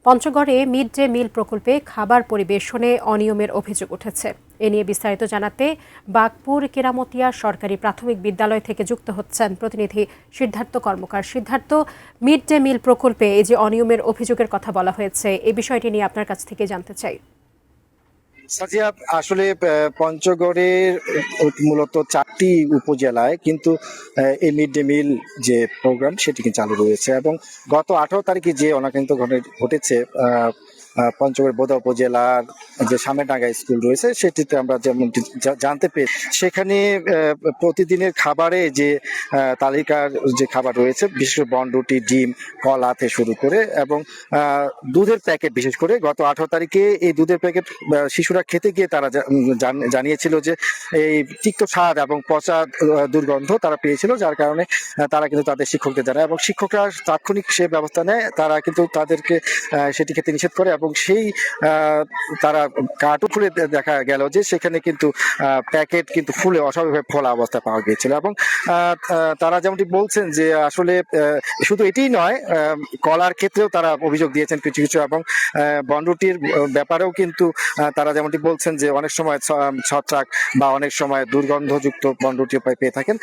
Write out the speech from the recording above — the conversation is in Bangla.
পঞ্চগড়ে মিড ডে মিল প্রকল্পে খাবার পরিবেশনে অনিয়মের অভিযোগ উঠেছে। এ নিয়ে বিস্তারিত জানাতে বাগপুর কেরামতিয়া সরকারি প্রাথমিক বিদ্যালয় থেকে যুক্ত হচ্ছেন প্রতিনিধি সিদ্ধার্থ কর্মকার। সিদ্ধার্থ, মিড ডে মিল প্রকল্পে এই যে অনিয়মের অভিযোগের কথা বলা হয়েছে, এই বিষয়টি নিয়ে আপনার কাছ থেকে জানতে চাই। সাজিয়া, আসলে পঞ্চগড়ের মূলত 4টি উপজেলায় কিন্তু এই মিড ডে মিল যে প্রোগ্রাম সেটি কিন্তু চালু রয়েছে এবং গত 18 তারিখে যে অনাকাঙ্ক্ষিত ঘটনা ঘটেছে পঞ্চগড় বোদা উপজেলার যে সামেরডাঙ্গা স্কুল রয়েছে সেটিতে আমরা যেমন জানতে পেরে সেখানে প্রতিদিনের খাবারে যে তালিকার যে খাবার রয়েছে, বিশেষ করে বনরুটি, ডিম, কলা থেকে শুরু করে এবং দুধের প্যাকেট, বিশেষ করে গত 18 তারিখে এই দুধের প্যাকেট শিশুরা খেতে গিয়ে তারা জানিয়েছিল যে এই তিক্ত স্বাদ এবং পচা দুর্গন্ধ তারা পেয়েছিল, যার কারণে তারা কিন্তু তাদের শিক্ষকদের জানায় এবং শিক্ষকরা তাৎক্ষণিক সে ব্যবস্থা নেয়। তারা কিন্তু তাদেরকে সেটি খেতে নিষেধ করে এবং সেই তারা কার্টুন খুলে দেখা গেল যে সেখানে কিন্তু প্যাকেট কিন্তু ফুলে অস্বাভাবিকভাবে ফোলা অবস্থা পাওয়া গিয়েছিল এবং তারা যেমনটি বলছেন যে আসলে শুধু এটিই নয়, কলার ক্ষেত্রেও তারা অভিযোগ দিয়েছেন কিছু কিছু এবং বনরুটির ব্যাপারেও কিন্তু তারা যেমনটি বলছেন যে অনেক সময় ছত্রাক বা অনেক সময় দুর্গন্ধযুক্ত বনরুটি পেয়ে থাকেন।